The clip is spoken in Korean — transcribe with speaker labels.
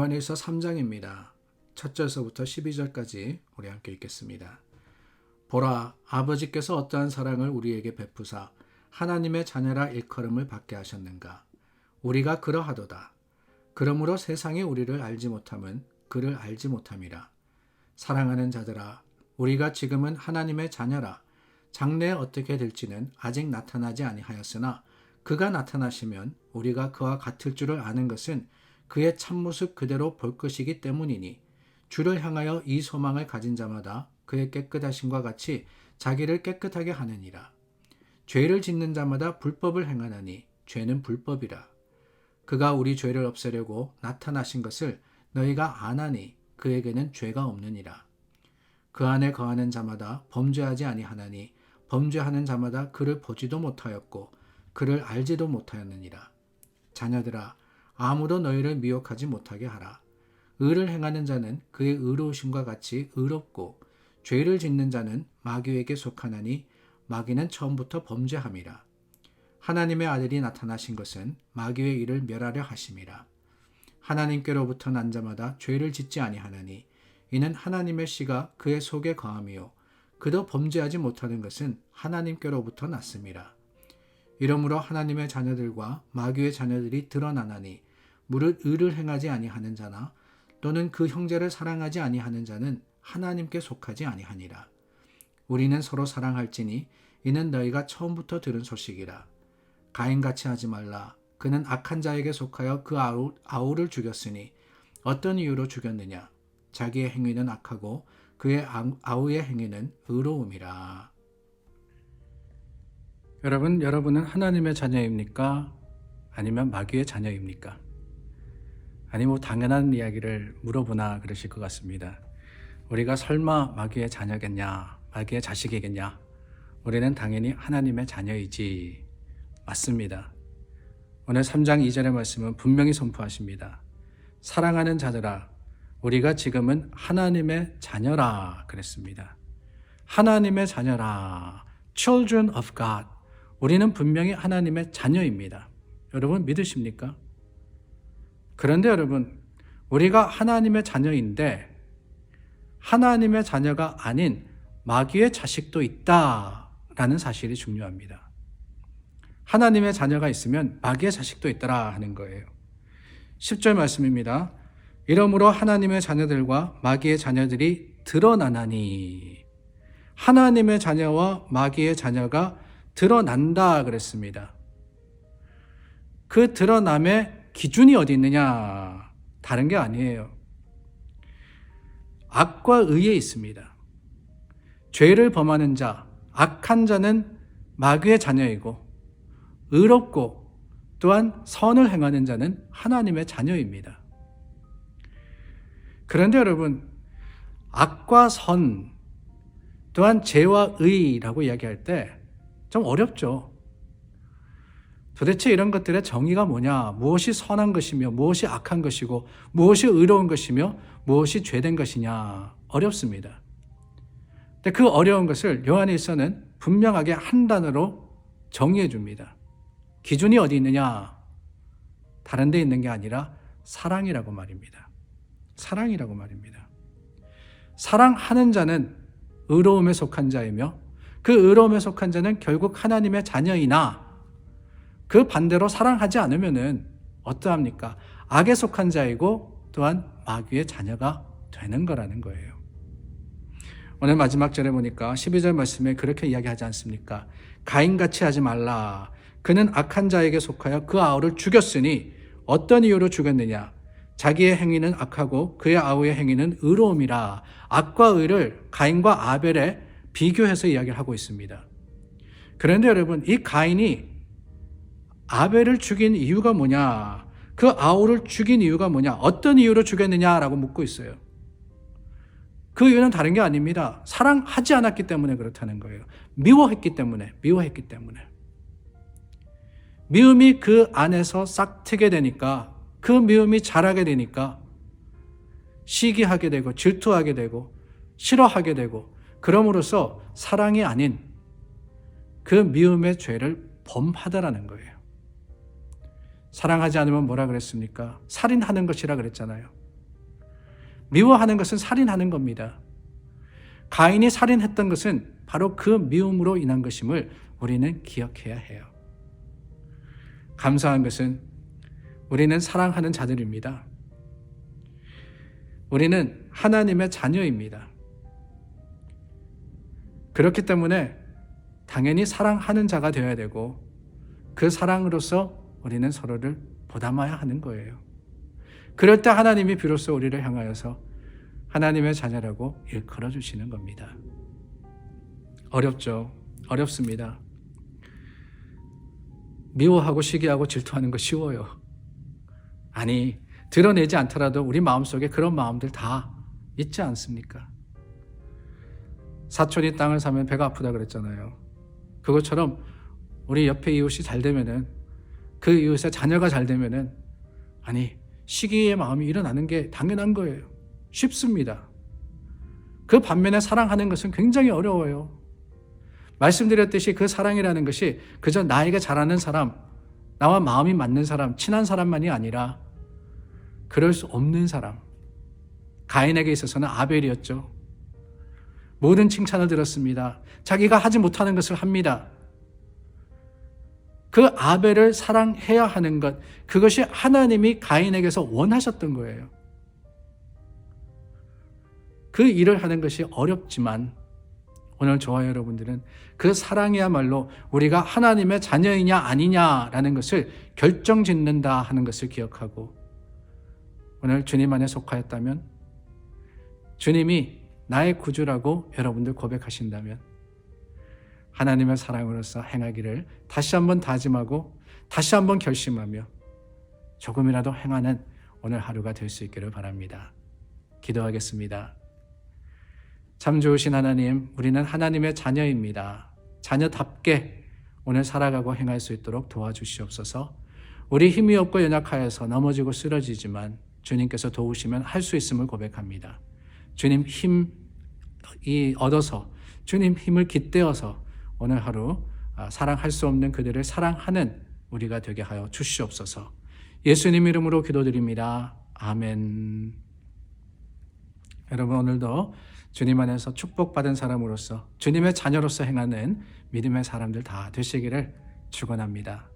Speaker 1: 요한일서 3장입니다. 1절서부터 12절까지 우리 함께 읽겠습니다. 보라, 아버지께서 어떠한 사랑을 우리에게 베푸사 하나님의 자녀라 일컬음을 받게 하셨는가. 우리가 그러하도다. 그러므로 세상이 우리를 알지 못함은 그를 알지 못함이라. 사랑하는 자들아, 우리가 지금은 하나님의 자녀라. 장래에 어떻게 될지는 아직 나타나지 아니하였으나 그가 나타나시면 우리가 그와 같을 줄을 아는 것은 그의 참모습 그대로 볼 것이기 때문이니, 주를 향하여 이 소망을 가진 자마다 그의 깨끗하심과 같이 자기를 깨끗하게 하느니라. 죄를 짓는 자마다 불법을 행하나니 죄는 불법이라. 그가 우리 죄를 없애려고 나타나신 것을 너희가 아나니 그에게는 죄가 없느니라. 그 안에 거하는 자마다 범죄하지 아니하나니 범죄하는 자마다 그를 보지도 못하였고 그를 알지도 못하였느니라. 자녀들아, 아무도 너희를 미혹하지 못하게 하라. 의를 행하는 자는 그의 의로우심과 같이 의롭고 죄를 짓는 자는 마귀에게 속하나니 마귀는 처음부터 범죄함이라. 하나님의 아들이 나타나신 것은 마귀의 일을 멸하려 하심이라. 하나님께로부터 난 자마다 죄를 짓지 아니하나니 이는 하나님의 씨가 그의 속에 거함이요 그도 범죄하지 못하는 것은 하나님께로부터 났음이라. 이러므로 하나님의 자녀들과 마귀의 자녀들이 드러나나니 무릇 의를 행하지 아니하는 자나 또는 그 형제를 사랑하지 아니하는 자는 하나님께 속하지 아니하니라. 우리는 서로 사랑할지니 이는 너희가 처음부터 들은 소식이라. 가인같이 하지 말라. 그는 악한 자에게 속하여 그 아우를 죽였으니 어떤 이유로 죽였느냐? 자기의 행위는 악하고 그의 아우의 행위는 의로움이라. 여러분은 하나님의 자녀입니까? 아니면 마귀의 자녀입니까? 아니 당연한 이야기를 물어보나 그러실 것 같습니다. 우리가 설마 마귀의 자녀겠냐? 마귀의 자식이겠냐? 우리는 당연히 하나님의 자녀이지. 맞습니다. 오늘 3장 2절의 말씀은 분명히 선포하십니다. 사랑하는 자들아, 우리가 지금은 하나님의 자녀라 그랬습니다. 하나님의 자녀라. Children of God. 우리는 분명히 하나님의 자녀입니다. 여러분 믿으십니까? 그런데 여러분, 우리가 하나님의 자녀인데 하나님의 자녀가 아닌 마귀의 자식도 있다라는 사실이 중요합니다. 하나님의 자녀가 있으면 마귀의 자식도 있더라 하는 거예요. 10절 말씀입니다. 이러므로 하나님의 자녀들과 마귀의 자녀들이 드러나나니. 하나님의 자녀와 마귀의 자녀가 드러난다 그랬습니다. 그 드러남의 기준이 어디 있느냐? 다른 게 아니에요. 악과 의에 있습니다. 죄를 범하는 자, 악한 자는 마귀의 자녀이고 의롭고 또한 선을 행하는 자는 하나님의 자녀입니다. 그런데 여러분, 악과 선 또한 죄와 의라고 이야기할 때 좀 어렵죠. 도대체 이런 것들의 정의가 뭐냐? 무엇이 선한 것이며 무엇이 악한 것이고 무엇이 의로운 것이며 무엇이 죄된 것이냐? 어렵습니다. 근데 그 어려운 것을 요한일서는 분명하게 한 단어로 정의해 줍니다. 기준이 어디 있느냐? 다른 데 있는 게 아니라 사랑이라고 말입니다. 사랑이라고 말입니다. 사랑하는 자는 의로움에 속한 자이며 그 의로움에 속한 자는 결국 하나님의 자녀이나 그 반대로 사랑하지 않으면은 어떠합니까? 악에 속한 자이고 또한 마귀의 자녀가 되는 거라는 거예요. 오늘 마지막 절에 보니까 12절 말씀에 그렇게 이야기하지 않습니까? 가인같이 하지 말라. 그는 악한 자에게 속하여 그 아우를 죽였으니 어떤 이유로 죽였느냐? 자기의 행위는 악하고 그의 아우의 행위는 의로움이라. 악과 의를 가인과 아벨에 비교해서 이야기를 하고 있습니다. 그런데 여러분, 이 가인이 아벨을 죽인 이유가 뭐냐? 그 아우를 죽인 이유가 뭐냐? 어떤 이유로 죽였느냐라고 묻고 있어요. 그 이유는 다른 게 아닙니다. 사랑하지 않았기 때문에 그렇다는 거예요. 미워했기 때문에. 미움이 그 안에서 싹트게 되니까, 그 미움이 자라게 되니까 시기하게 되고 질투하게 되고 싫어하게 되고, 그럼으로써 사랑이 아닌 그 미움의 죄를 범하다라는 거예요. 사랑하지 않으면 뭐라 그랬습니까? 살인하는 것이라 그랬잖아요. 미워하는 것은 살인하는 겁니다. 가인이 살인했던 것은 바로 그 미움으로 인한 것임을 우리는 기억해야 해요. 감사한 것은 우리는 사랑하는 자들입니다. 우리는 하나님의 자녀입니다. 그렇기 때문에 당연히 사랑하는 자가 되어야 되고 그 사랑으로서 우리는 서로를 보담해야 하는 거예요. 그럴 때 하나님이 비로소 우리를 향하여서 하나님의 자녀라고 일컬어 주시는 겁니다. 어렵죠. 어렵습니다. 미워하고 시기하고 질투하는 거 쉬워요. 아니, 드러내지 않더라도 우리 마음속에 그런 마음들 다 있지 않습니까? 사촌이 땅을 사면 배가 아프다 그랬잖아요. 그것처럼 우리 옆에 이웃이 잘 되면은, 그 이웃의 자녀가 잘 되면은, 아니, 시기의 마음이 일어나는 게 당연한 거예요. 쉽습니다. 그 반면에 사랑하는 것은 굉장히 어려워요. 말씀드렸듯이 그 사랑이라는 것이 그저 나에게 잘하는 사람, 나와 마음이 맞는 사람, 친한 사람만이 아니라 그럴 수 없는 사람. 가인에게 있어서는 아벨이었죠. 모든 칭찬을 들었습니다. 자기가 하지 못하는 것을 합니다. 그 아벨을 사랑해야 하는 것, 그것이 하나님이 가인에게서 원하셨던 거예요. 그 일을 하는 것이 어렵지만 오늘 저와 여러분들은 그 사랑이야말로 우리가 하나님의 자녀이냐 아니냐라는 것을 결정짓는다 하는 것을 기억하고, 오늘 주님 안에 속하였다면, 주님이 나의 구주라고 여러분들 고백하신다면 하나님의 사랑으로서 행하기를 다시 한번 다짐하고 다시 한번 결심하며 조금이라도 행하는 오늘 하루가 될 수 있기를 바랍니다. 기도하겠습니다. 참 좋으신 하나님, 우리는 하나님의 자녀입니다. 자녀답게 오늘 살아가고 행할 수 있도록 도와주시옵소서. 우리 힘이 없고 연약하여서 넘어지고 쓰러지지만 주님께서 도우시면 할 수 있음을 고백합니다. 주님 힘이 얻어서, 주님 힘을 깃대어서 오늘 하루 사랑할 수 없는 그들을 사랑하는 우리가 되게 하여 주시옵소서. 예수님 이름으로 기도드립니다. 아멘. 여러분, 오늘도 주님 안에서 축복받은 사람으로서, 주님의 자녀로서 행하는 믿음의 사람들 다 되시기를 축원합니다.